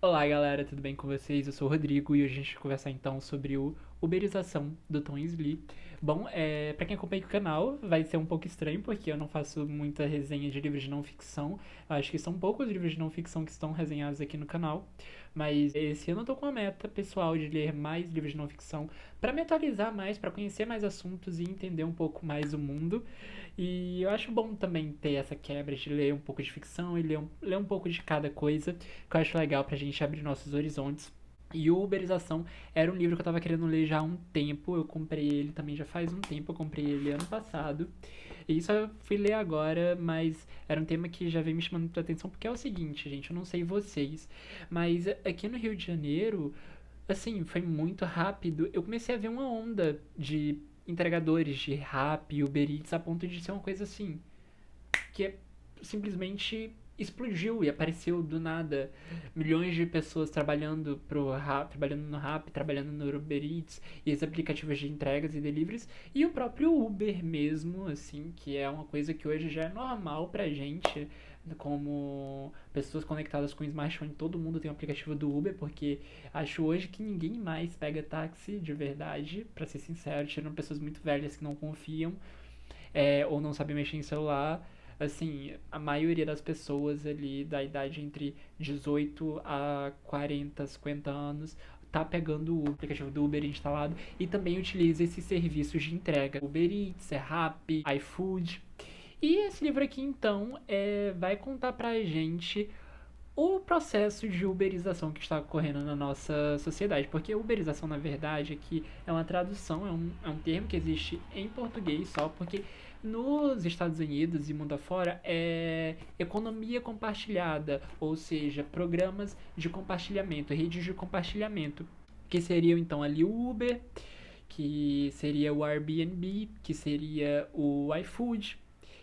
Olá galera, tudo bem com vocês? Eu sou o Rodrigo e hoje a gente vai conversar então sobre o Uberização do Tom Slee. Bom, para quem acompanha o canal, vai ser um pouco estranho porque eu não faço muita resenha de livros de não ficção. Eu acho que são poucos livros de não ficção que estão resenhados aqui no canal, mas esse ano eu tô com a meta pessoal de ler mais livros de não ficção para me atualizar mais, para conhecer mais assuntos e entender um pouco mais o mundo. E eu acho bom também ter essa quebra de ler um pouco de ficção e ler um pouco de cada coisa, que eu acho legal pra gente abrir nossos horizontes. E o Uberização era um livro que eu tava querendo ler já há um tempo. Eu comprei ele também já faz um tempo. Eu comprei ele ano passado. E só eu fui ler agora, mas era um tema que já vem me chamando muita atenção. Porque é o seguinte, gente, eu não sei vocês, mas aqui no Rio de Janeiro, assim, foi muito rápido. Eu comecei a ver uma onda de entregadores de Rappi, Uber Eats, a ponto de ser uma coisa assim, que simplesmente explodiu e apareceu do nada milhões de pessoas trabalhando trabalhando no Rappi, trabalhando no Uber Eats e os aplicativos de entregas e deliveries e o próprio Uber mesmo, assim, que é uma coisa que hoje já é normal pra gente, como pessoas conectadas com smartphone, todo mundo tem um aplicativo do Uber, porque acho hoje que ninguém mais pega táxi de verdade, pra ser sincero, tirando pessoas muito velhas que não confiam, ou não sabem mexer em celular. Assim, a maioria das pessoas ali da idade entre 18 a 40, 50 anos tá pegando o aplicativo do Uber instalado e também utiliza esses serviços de entrega. Uber Eats, Rappi, iFood. E esse livro aqui, então, vai contar pra gente o processo de uberização que está ocorrendo na nossa sociedade. Porque uberização, na verdade, aqui é uma tradução, é um termo que existe em português só, porque nos Estados Unidos e mundo afora é economia compartilhada, ou seja, programas de compartilhamento, redes de compartilhamento, que seriam então ali o Uber, que seria o Airbnb, que seria o iFood,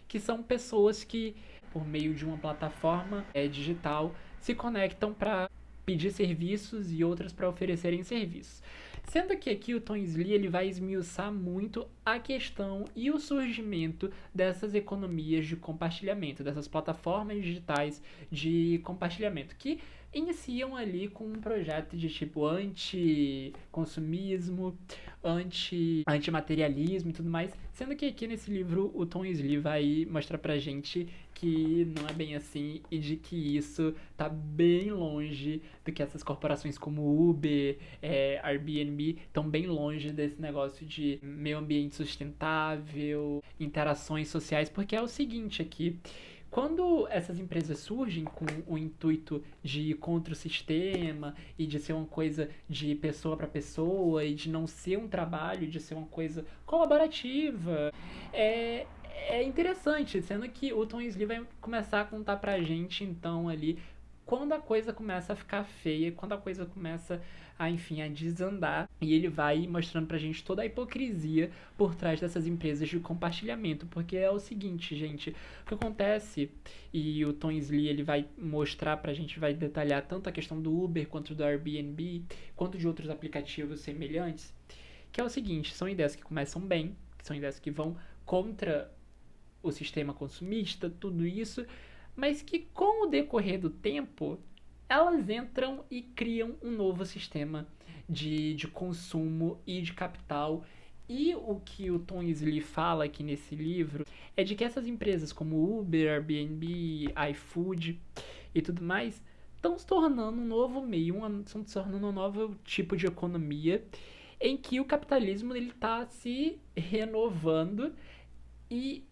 que são pessoas que, por meio de uma plataforma digital, se conectam para pedir serviços e outras para oferecerem serviços. Sendo que aqui o Tom Slee ele vai esmiuçar muito a questão e o surgimento dessas economias de compartilhamento, dessas plataformas digitais de compartilhamento, que iniciam ali com um projeto de tipo anti-consumismo, anti-materialismo e tudo mais, sendo que aqui nesse livro o Tom Slee vai mostrar pra gente que não é bem assim e de que isso tá bem longe do que essas corporações como Uber, Airbnb estão bem longe desse negócio de meio ambiente sustentável, interações sociais, porque é o seguinte aqui. Quando essas empresas surgem com o intuito de ir contra o sistema e de ser uma coisa de pessoa para pessoa e de não ser um trabalho, de ser uma coisa colaborativa, é interessante, sendo que o Tom Slee vai começar a contar pra gente, então, ali, quando a coisa começa a ficar feia, quando a coisa começa a, enfim, a desandar, e ele vai mostrando pra gente toda a hipocrisia por trás dessas empresas de compartilhamento, porque é o seguinte, gente, o que acontece, e o Tom Slee, ele vai mostrar pra gente, vai detalhar tanto a questão do Uber, quanto do Airbnb, quanto de outros aplicativos semelhantes, que é o seguinte, são ideias que começam bem, são ideias que vão contra o sistema consumista, tudo isso, mas que com o decorrer do tempo elas entram e criam um novo sistema de consumo e de capital. E o que o Tom Slee fala aqui nesse livro é de que essas empresas como Uber, Airbnb, iFood e tudo mais estão se tornando um novo meio, estão se tornando um novo tipo de economia em que o capitalismo está se renovando e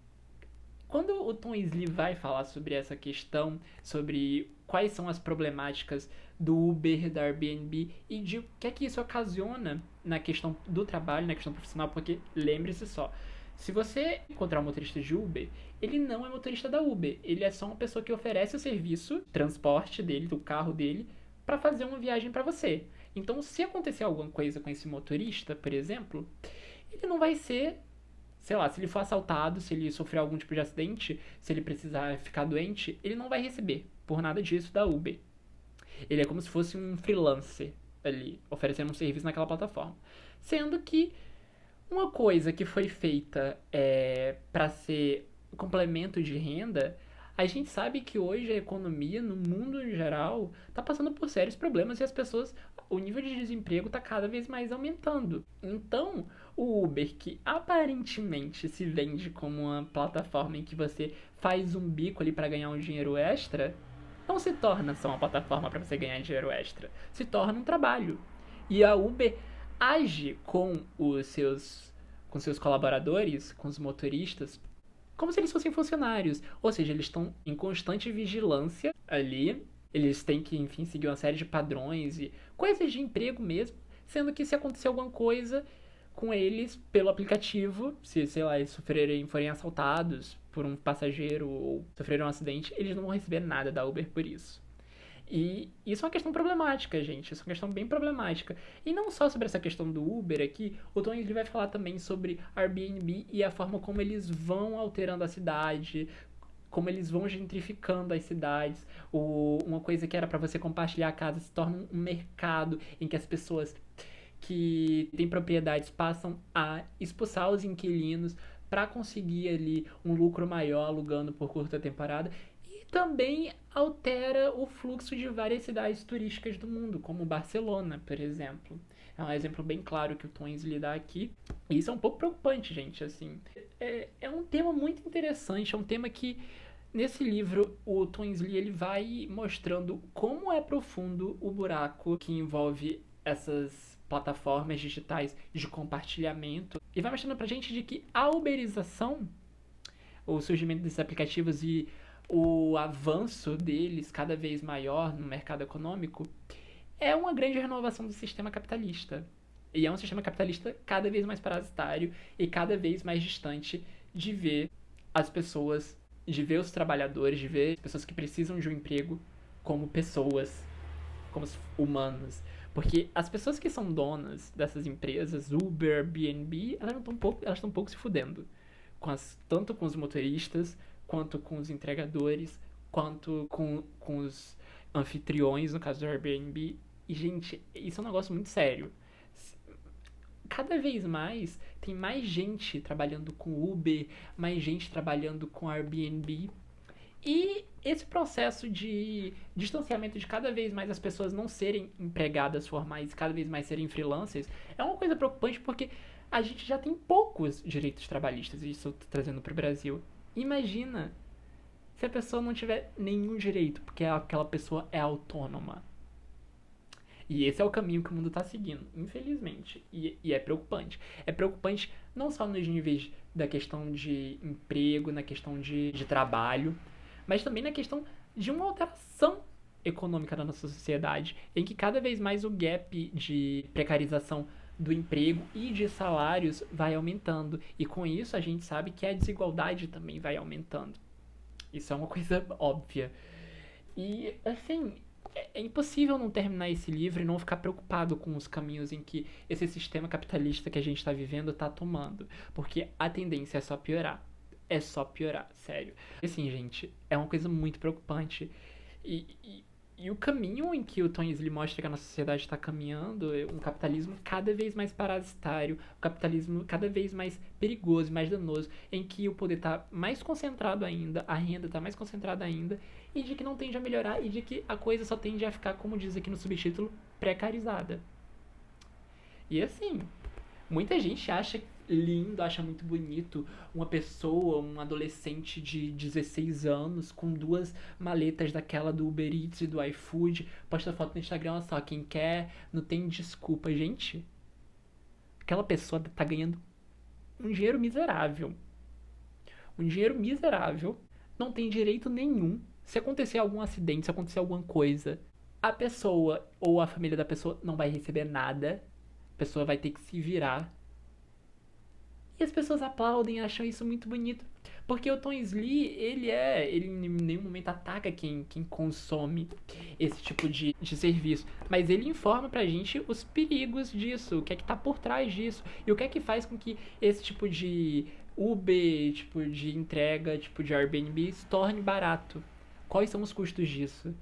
quando o Tom Slee vai falar sobre essa questão, sobre quais são as problemáticas do Uber, da Airbnb e de o que é que isso ocasiona na questão do trabalho, na questão profissional, porque lembre-se só, se você encontrar um motorista de Uber, ele não é motorista da Uber, ele é só uma pessoa que oferece o serviço, transporte dele, do carro dele, para fazer uma viagem para você. Então, se acontecer alguma coisa com esse motorista, por exemplo, ele não vai ser, sei lá, se ele for assaltado, se ele sofrer algum tipo de acidente, se ele precisar ficar doente, ele não vai receber por nada disso da Uber. Ele é como se fosse um freelancer ali, oferecendo um serviço naquela plataforma. Sendo que uma coisa que foi feita para ser complemento de renda, A gente sabe que hoje a economia, no mundo em geral, está passando por sérios problemas e as pessoas, o nível de desemprego está cada vez mais aumentando. Então, o Uber, que aparentemente se vende como uma plataforma em que você faz um bico ali para ganhar um dinheiro extra, não se torna só uma plataforma para você ganhar dinheiro extra, se torna um trabalho. E a Uber age com seus colaboradores, com os motoristas, como se eles fossem funcionários. Ou seja, eles estão em constante vigilância ali. Eles têm que, enfim, seguir uma série de padrões e coisas de emprego mesmo. Sendo que se acontecer alguma coisa com eles pelo aplicativo, se, sei lá, eles forem assaltados por um passageiro ou sofreram um acidente, eles não vão receber nada da Uber por isso. E isso é uma questão problemática, gente. Isso é uma questão bem problemática. E não só sobre essa questão do Uber aqui, o Tom ele vai falar também sobre Airbnb e a forma como eles vão alterando a cidade, como eles vão gentrificando as cidades. Uma coisa que era para você compartilhar a casa se torna um mercado em que as pessoas que têm propriedades passam a expulsar os inquilinos para conseguir ali um lucro maior alugando por curta temporada também altera o fluxo de várias cidades turísticas do mundo, como Barcelona, por exemplo. É um exemplo bem claro que o Tom Insley dá aqui. E isso é um pouco preocupante, gente, assim. É um tema muito interessante, é um tema que nesse livro o Tom Insley ele vai mostrando como é profundo o buraco que envolve essas plataformas digitais de compartilhamento e vai mostrando pra gente de que a uberização, o surgimento desses aplicativos e o avanço deles cada vez maior no mercado econômico é uma grande renovação do sistema capitalista. E é um sistema capitalista cada vez mais parasitário e cada vez mais distante de ver as pessoas, de ver os trabalhadores, de ver as pessoas que precisam de um emprego como pessoas, como humanos. Porque as pessoas que são donas dessas empresas, Uber, Airbnb, elas estão um pouco se fudendo. Tanto com os motoristas, quanto com os entregadores, quanto com os anfitriões, no caso do Airbnb. E, gente, isso é um negócio muito sério. Cada vez mais tem mais gente trabalhando com Uber, mais gente trabalhando com Airbnb. E esse processo de distanciamento de cada vez mais as pessoas não serem empregadas formais, cada vez mais serem freelancers, é uma coisa preocupante porque a gente já tem poucos direitos trabalhistas, isso eu tô trazendo pro Brasil. Imagina se a pessoa não tiver nenhum direito, porque aquela pessoa é autônoma. E esse é o caminho que o mundo está seguindo, infelizmente. E é preocupante. É preocupante não só nos níveis da questão de emprego, na questão de trabalho, mas também na questão de uma alteração econômica da nossa sociedade, em que cada vez mais o gap de precarização do emprego e de salários vai aumentando. E com isso a gente sabe que a desigualdade também vai aumentando. Isso é uma coisa óbvia. E, assim, é impossível não terminar esse livro e não ficar preocupado com os caminhos em que esse sistema capitalista que a gente está vivendo está tomando. Porque a tendência é só piorar. É só piorar, sério. E, assim, gente, é uma coisa muito preocupante. E o caminho em que o Tom Insley mostra que a nossa sociedade está caminhando é um capitalismo cada vez mais parasitário, um capitalismo cada vez mais perigoso, mais danoso, em que o poder está mais concentrado ainda, a renda está mais concentrada ainda, e de que não tende a melhorar, e de que a coisa só tende a ficar, como diz aqui no subtítulo, precarizada. E assim, muita gente acha lindo, acha muito bonito uma pessoa, um adolescente de 16 anos com duas maletas daquela do Uber Eats e do iFood, posta foto no Instagram, olha só, quem quer, não tem desculpa, gente. Aquela pessoa tá ganhando um dinheiro miserável. Um dinheiro miserável, não tem direito nenhum. Se acontecer algum acidente, se acontecer alguma coisa, a pessoa ou a família da pessoa não vai receber nada. A pessoa vai ter que se virar. E as pessoas aplaudem, acham isso muito bonito. Porque o Tom Insley, ele em nenhum momento ataca quem consome esse tipo de serviço. Mas ele informa pra gente os perigos disso, o que é que tá por trás disso. E o que é que faz com que esse tipo de Uber, tipo de entrega, tipo de Airbnb se torne barato. Quais são os custos disso?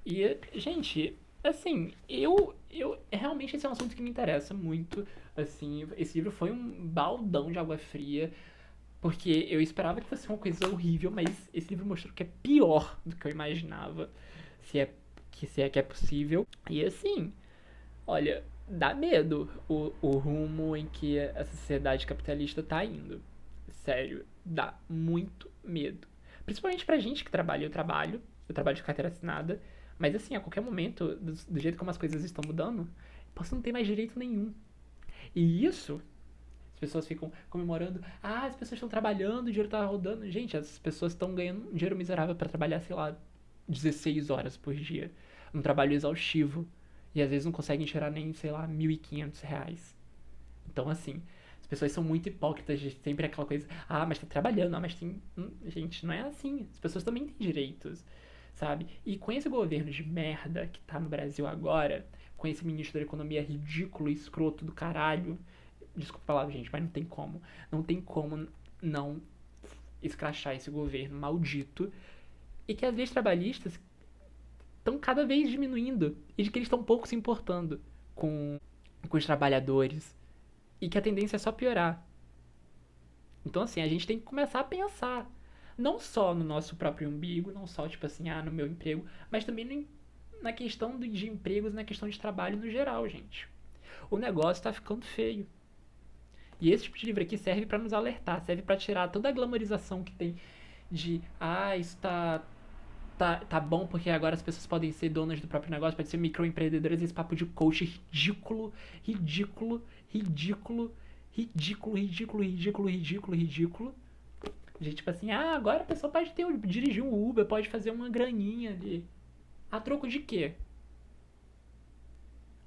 E, gente, assim, realmente esse é um assunto que me interessa muito. Assim, esse livro foi um baldão de água fria. Porque eu esperava que fosse uma coisa horrível, mas esse livro mostrou que é pior do que eu imaginava. Se é que é possível. E assim, olha, dá medo o rumo em que a sociedade capitalista tá indo. Sério, dá muito medo. Principalmente pra gente que trabalha. Eu trabalho de carteira assinada. Mas assim, a qualquer momento, do jeito como as coisas estão mudando, posso não ter mais direito nenhum. E isso, as pessoas ficam comemorando. Ah, as pessoas estão trabalhando, o dinheiro tá rodando. Gente, as pessoas estão ganhando um dinheiro miserável pra trabalhar, sei lá, 16 horas por dia. Um trabalho exaustivo. E às vezes não conseguem tirar nem, sei lá, R$ 1.500. Então, assim, as pessoas são muito hipócritas de sempre aquela coisa. Ah, mas tá trabalhando, ah, mas tem. Gente, não é assim. As pessoas também têm direitos, sabe? E com esse governo de merda que tá no Brasil agora, com esse ministro da economia ridículo, escroto do caralho. Desculpa a palavra, gente, mas não tem como. Não tem como não escrachar esse governo maldito. E que as leis trabalhistas estão cada vez diminuindo. E de que eles estão pouco se importando com os trabalhadores. E que a tendência é só piorar. Então, assim, a gente tem que começar a pensar. Não só no nosso próprio umbigo, não só, tipo assim, no meu emprego, mas também na questão de empregos, na questão de trabalho no geral, gente. O negócio tá ficando feio. E esse tipo de livro aqui serve pra nos alertar, serve pra tirar toda a glamorização que tem de, isso tá bom porque agora as pessoas podem ser donas do próprio negócio, podem ser microempreendedoras, esse papo de coach ridículo, ridículo, ridículo, ridículo, ridículo, ridículo, ridículo, ridículo. De tipo assim, agora a pessoa pode dirigir um Uber, pode fazer uma graninha ali. A troco de quê?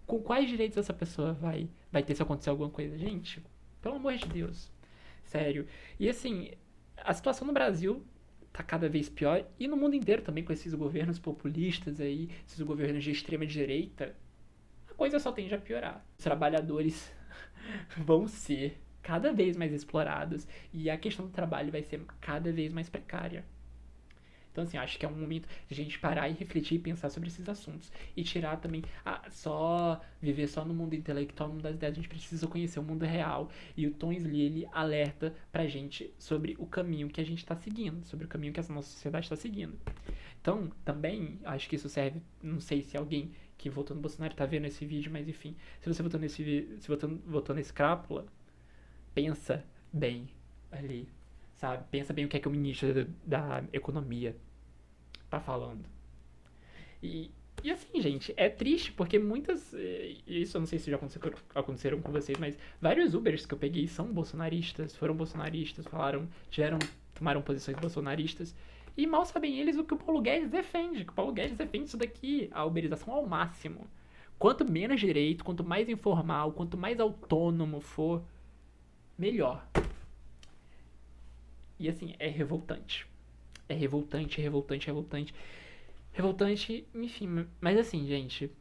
Com quais direitos essa pessoa vai ter se acontecer alguma coisa? Gente, pelo amor de Deus. Sério. E assim, a situação no Brasil tá cada vez pior. E no mundo inteiro também, com esses governos populistas aí, esses governos de extrema direita, a coisa só tende a piorar. Os trabalhadores vão ser cada vez mais explorados e a questão do trabalho vai ser cada vez mais precária. Então, assim, acho que é um momento de a gente parar e refletir e pensar sobre esses assuntos. E tirar também, só viver só no mundo intelectual, no mundo das ideias. A gente precisa conhecer o mundo real. E o Tom Slee, ele alerta pra gente sobre o caminho que a gente tá seguindo, sobre o caminho que a nossa sociedade está seguindo. Então, também, acho que isso serve, não sei se alguém que votou no Bolsonaro tá vendo esse vídeo, mas enfim, se você votou nesse crápula, pensa bem ali, sabe? Pensa bem o que é que o ministro da Economia tá falando. E, e assim, gente, é triste porque muitas. Isso eu não sei se já aconteceram com vocês, mas vários Ubers que eu peguei são bolsonaristas, foram bolsonaristas, tomaram posições bolsonaristas. E mal sabem eles o que o Paulo Guedes defende. Que o Paulo Guedes defende isso daqui, a uberização ao máximo. Quanto menos direito, quanto mais informal, quanto mais autônomo for, melhor. E assim, é revoltante. É revoltante, revoltante, revoltante. Revoltante, enfim. Mas assim, gente,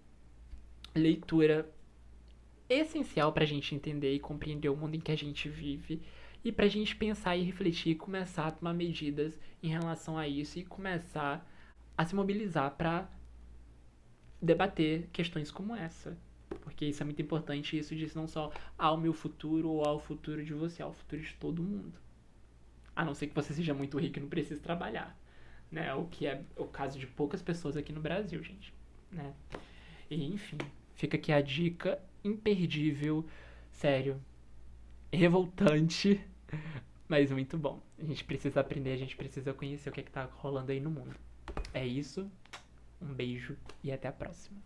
leitura essencial pra gente entender e compreender o mundo em que a gente vive. E pra gente pensar e refletir e começar a tomar medidas em relação a isso e começar a se mobilizar pra debater questões como essa. Porque isso é muito importante. Isso diz não só ao meu futuro ou ao futuro de você, ao futuro de todo mundo. A não ser que você seja muito rico e não precise trabalhar. Né? O que é o caso de poucas pessoas aqui no Brasil, gente. Né? E, enfim, fica aqui a dica imperdível, sério, revoltante, mas muito bom. A gente precisa aprender, a gente precisa conhecer o que tá rolando aí no mundo. É isso, um beijo e até a próxima.